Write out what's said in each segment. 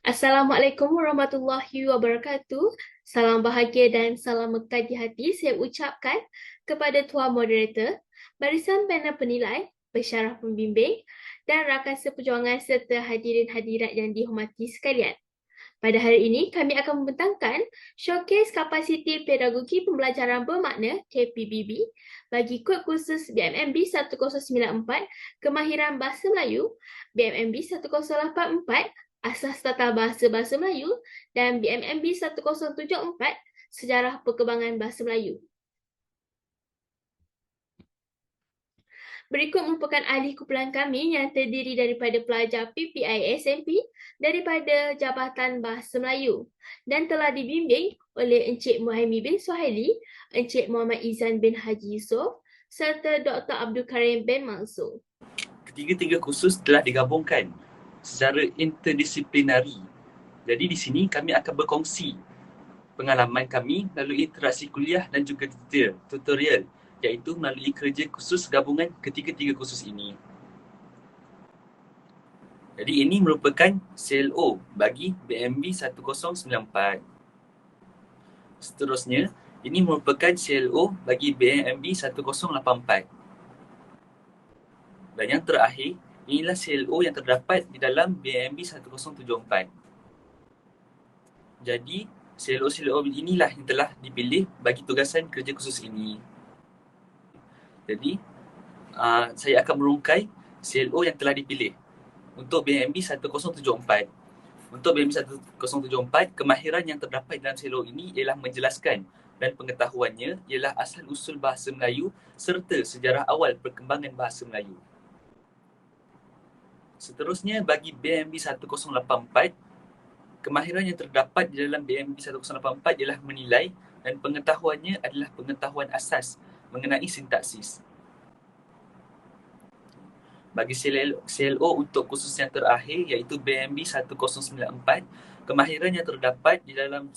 Assalamualaikum warahmatullahi wabarakatuh. Salam bahagia dan salam mekah di hati saya ucapkan kepada Tuan Moderator, barisan panel penilai, pensyarah pembimbing dan rakan seperjuangan serta hadirin hadirat yang dihormati sekalian. Pada hari ini, kami akan membentangkan showcase kapasiti pedagogi pembelajaran bermakna KPBB bagi kod kursus BMMB 1094 Kemahiran Bahasa Melayu, BMMB 1084 Asas Tata Bahasa Melayu dan BMMB 1074 Sejarah Perkembangan Bahasa Melayu. Berikut merupakan ahli kumpulan kami yang terdiri daripada pelajar PPI SMP daripada Jabatan Bahasa Melayu dan telah dibimbing oleh Encik Muhaimi bin Suhaili, Encik Muhammad Izan bin Haji Yusof serta Dr. Abdul Karim bin Mansur. Ketiga-tiga kursus telah digabungkan secara interdisiplinari. Jadi di sini kami akan berkongsi pengalaman kami melalui interaksi kuliah dan juga tutorial, iaitu melalui kerja khusus gabungan ketiga-tiga kursus ini. Jadi ini merupakan CLO bagi BMB 1094. Seterusnya, ini merupakan CLO bagi BMB 1084. Dan yang terakhir, inilah CLO yang terdapat di dalam BMB 1074. Jadi, CLO inilah yang telah dipilih bagi tugasan kerja khusus ini. Jadi, saya akan merungkai CLO yang telah dipilih. Untuk BMB 1074. Untuk BMB 1074, kemahiran yang terdapat dalam CLO ini ialah menjelaskan dan pengetahuannya ialah asal-usul bahasa Melayu serta sejarah awal perkembangan bahasa Melayu. Seterusnya, bagi BMB 1084, kemahiran yang terdapat di dalam BMB 1084 ialah menilai dan pengetahuannya adalah pengetahuan asas mengenai sintaksis. Bagi CLO untuk kursus yang terakhir iaitu BMB 1094, kemahiran yang terdapat di dalam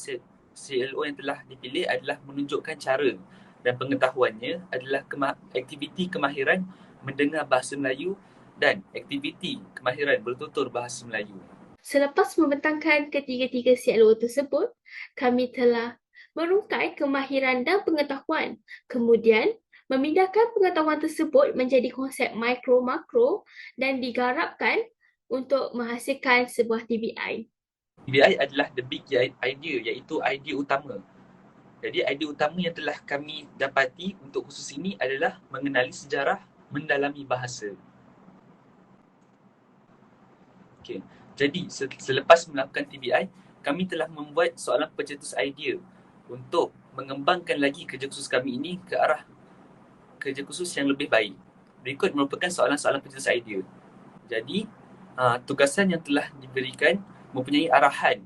CLO yang telah dipilih adalah menunjukkan cara dan pengetahuannya adalah aktiviti kemahiran mendengar bahasa Melayu dan aktiviti kemahiran bertutur bahasa Melayu. Selepas membentangkan ketiga-tiga CLO tersebut, kami telah merungkai kemahiran dan pengetahuan. Kemudian, memindahkan pengetahuan tersebut menjadi konsep mikro-makro dan digarapkan untuk menghasilkan sebuah TBI. TBI adalah the big idea, iaitu idea utama. Jadi idea utama yang telah kami dapati untuk khusus ini adalah mengenali sejarah mendalami bahasa. Okay. Jadi selepas melakukan TBI, kami telah membuat soalan pencetus idea untuk mengembangkan lagi kerja khusus kami ini ke arah kerja khusus yang lebih baik. Berikut merupakan soalan-soalan pencetus idea. Jadi, tugasan yang telah diberikan mempunyai arahan.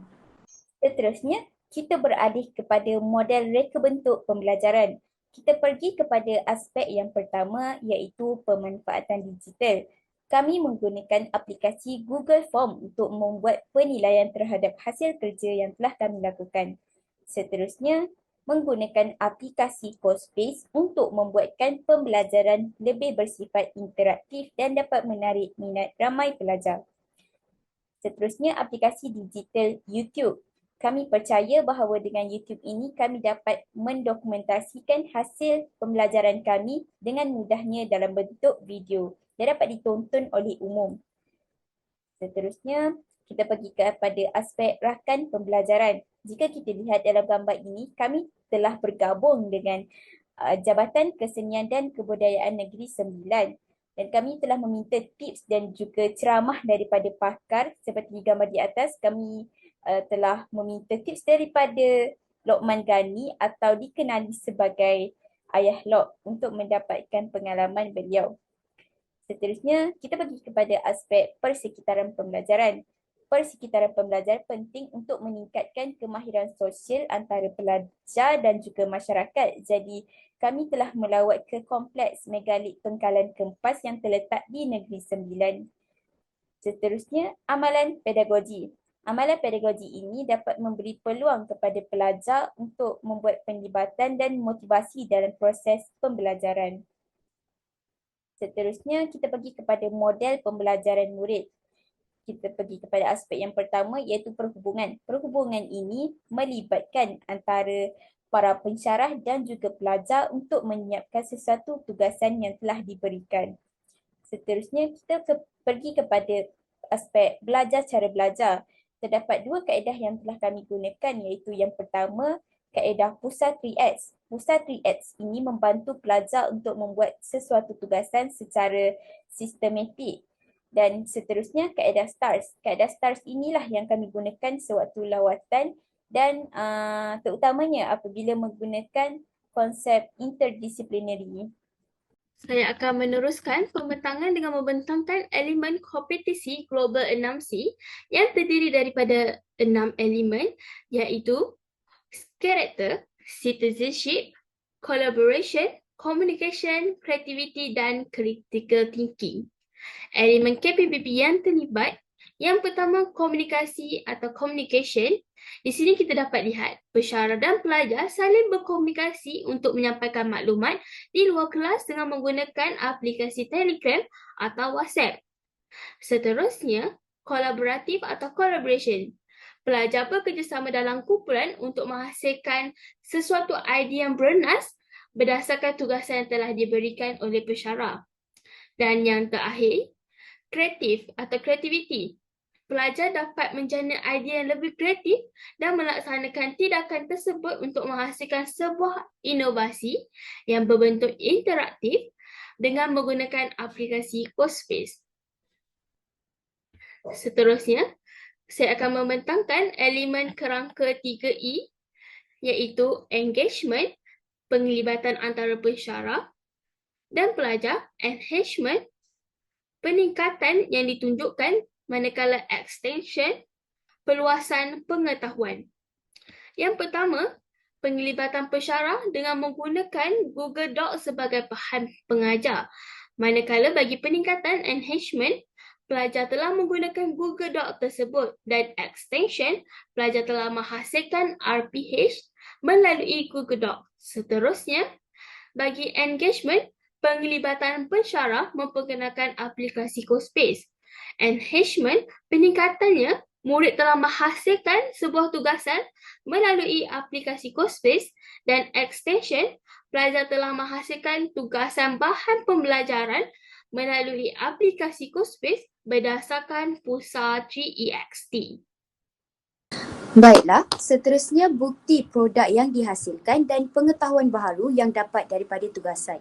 Seterusnya, kita beralih kepada model reka bentuk pembelajaran. Kita pergi kepada aspek yang pertama iaitu pemanfaatan digital. Kami menggunakan aplikasi Google Form untuk membuat penilaian terhadap hasil kerja yang telah kami lakukan. Seterusnya, menggunakan aplikasi Coursebase untuk membuatkan pembelajaran lebih bersifat interaktif dan dapat menarik minat ramai pelajar. Seterusnya, aplikasi digital YouTube. Kami percaya bahawa dengan YouTube ini kami dapat mendokumentasikan hasil pembelajaran kami dengan mudahnya dalam bentuk video yang dapat ditonton oleh umum. Seterusnya, kita pergi kepada aspek rakan pembelajaran. Jika kita lihat dalam gambar ini, kami telah bergabung dengan Jabatan Kesenian dan Kebudayaan Negeri Sembilan. Dan kami telah meminta tips dan juga ceramah daripada pakar seperti gambar di atas. Kami telah meminta tips daripada Lokman Ghani atau dikenali sebagai Ayah Lok untuk mendapatkan pengalaman beliau. Seterusnya, kita pergi kepada aspek persekitaran pembelajaran. Persekitaran pembelajaran penting untuk meningkatkan kemahiran sosial antara pelajar dan juga masyarakat. Jadi, kami telah melawat ke kompleks megalit Pengkalan Kempas yang terletak di Negeri Sembilan. Seterusnya, amalan pedagogi. Amalan pedagogi ini dapat memberi peluang kepada pelajar untuk membuat penlibatan dan motivasi dalam proses pembelajaran. Seterusnya, kita pergi kepada model pembelajaran murid. kita pergi kepada aspek yang pertama iaitu perhubungan. Perhubungan ini melibatkan antara para pensyarah dan juga pelajar untuk menyiapkan sesuatu tugasan yang telah diberikan. Seterusnya kita pergi kepada aspek belajar cara belajar. Terdapat dua kaedah yang telah kami gunakan iaitu yang pertama kaedah pusat 3X. Pusat 3X ini membantu pelajar untuk membuat sesuatu tugasan secara sistematik. Dan seterusnya kaedah STARS. Kaedah STARS inilah yang kami gunakan sewaktu lawatan dan terutamanya apabila menggunakan konsep interdisciplinary. Saya akan meneruskan pembentangan dengan membentangkan elemen kompetisi global 6C yang terdiri daripada 6 elemen iaitu character, citizenship, collaboration, communication, creativity dan critical thinking. Elemen KPBB yang terlibat, yang pertama komunikasi atau communication. Di sini kita dapat lihat pensyarah dan pelajar saling berkomunikasi untuk menyampaikan maklumat di luar kelas dengan menggunakan aplikasi Telegram atau WhatsApp. Seterusnya, kolaboratif atau collaboration. Pelajar bekerjasama dalam kumpulan untuk menghasilkan sesuatu idea yang bernas berdasarkan tugasan yang telah diberikan oleh pensyarah. Dan yang terakhir, kreatif atau creativity. Pelajar dapat menjana idea yang lebih kreatif dan melaksanakan tindakan tersebut untuk menghasilkan sebuah inovasi yang berbentuk interaktif dengan menggunakan aplikasi CoSpace. Seterusnya, saya akan membentangkan elemen kerangka 3E iaitu engagement, penglibatan antara pensyarah dan pelajar, enhancement, peningkatan yang ditunjukkan, manakala extension, perluasan pengetahuan. Yang pertama, penglibatan pensyarah dengan menggunakan Google Docs sebagai bahan pengajar. Manakala bagi peningkatan enhancement, pelajar telah menggunakan Google Docs tersebut dan extension, pelajar telah menghasilkan RPH melalui Google Docs. Seterusnya, bagi engagement, penglibatan pensyarah memperkenalkan aplikasi CoSpace. Enhancement, peningkatannya, murid telah menghasilkan sebuah tugasan melalui aplikasi CoSpace dan extension, pelajar telah menghasilkan tugasan bahan pembelajaran melalui aplikasi CoSpace berdasarkan PUSA 3EXT. Baiklah, seterusnya bukti produk yang dihasilkan dan pengetahuan baharu yang dapat daripada tugasan.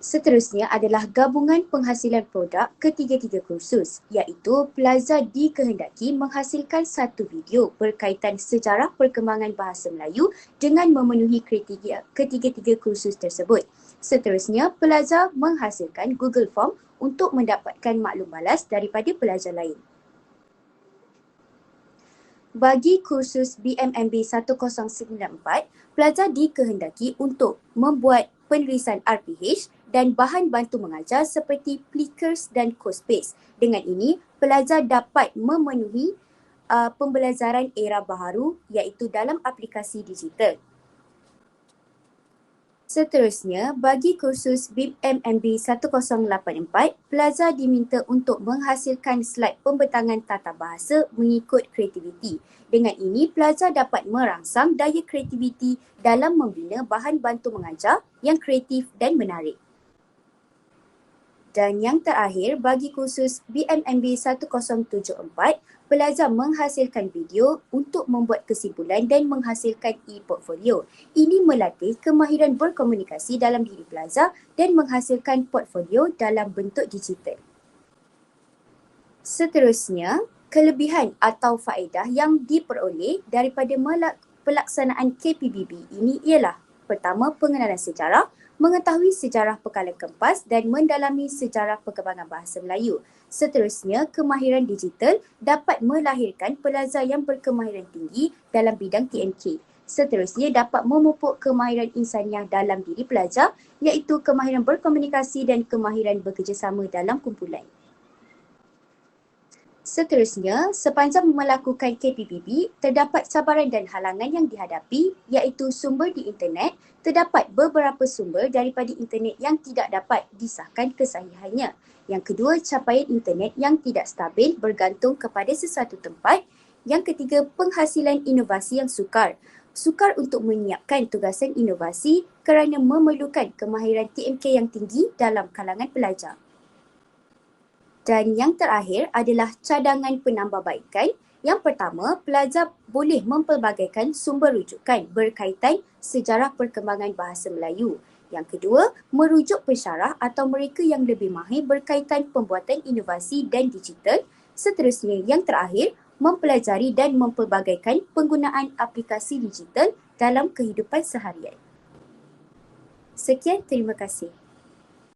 Seterusnya adalah gabungan penghasilan produk ketiga-tiga kursus, iaitu pelajar dikehendaki menghasilkan satu video berkaitan sejarah perkembangan bahasa Melayu dengan memenuhi kriteria ketiga-tiga kursus tersebut. Seterusnya, pelajar menghasilkan Google Form untuk mendapatkan maklum balas daripada pelajar lain. Bagi kursus BMMB 1094, pelajar dikehendaki untuk membuat penulisan RPH dan bahan bantu mengajar seperti Plickers dan CoSpace. Dengan ini, pelajar dapat memenuhi pembelajaran era baharu iaitu dalam aplikasi digital. Seterusnya, bagi kursus BMMB 1084, pelajar diminta untuk menghasilkan slide pembentangan tata bahasa mengikut kreativiti. Dengan ini, pelajar dapat merangsang daya kreativiti dalam membina bahan bantu mengajar yang kreatif dan menarik. Dan yang terakhir, bagi kursus BMMB 1074, pelajar menghasilkan video untuk membuat kesimpulan dan menghasilkan e-portfolio. Ini melatih kemahiran berkomunikasi dalam diri pelajar dan menghasilkan portfolio dalam bentuk digital. Seterusnya, kelebihan atau faedah yang diperoleh daripada pelaksanaan KPBB ini ialah: pertama, pengenalan sejarah, mengetahui sejarah Pekalan Kempas dan mendalami sejarah perkembangan bahasa Melayu. Seterusnya, kemahiran digital dapat melahirkan pelajar yang berkemahiran tinggi dalam bidang TMK. Seterusnya, dapat memupuk kemahiran insaniah dalam diri pelajar iaitu kemahiran berkomunikasi dan kemahiran bekerjasama dalam kumpulan. Seterusnya, sepanjang melakukan KPBB, terdapat cabaran dan halangan yang dihadapi iaitu sumber di internet. Terdapat beberapa sumber daripada internet yang tidak dapat disahkan kesahihannya. Yang kedua, capaian internet yang tidak stabil bergantung kepada sesuatu tempat. Yang ketiga, penghasilan inovasi yang sukar. Sukar untuk menyiapkan tugasan inovasi kerana memerlukan kemahiran TMK yang tinggi dalam kalangan pelajar. Dan yang terakhir adalah cadangan penambahbaikan. Yang pertama, pelajar boleh mempelbagaikan sumber rujukan berkaitan sejarah perkembangan bahasa Melayu. Yang kedua, merujuk pensyarah atau mereka yang lebih mahir berkaitan pembuatan inovasi dan digital. Seterusnya, yang terakhir, mempelajari dan mempelbagaikan penggunaan aplikasi digital dalam kehidupan seharian. Sekian, terima kasih.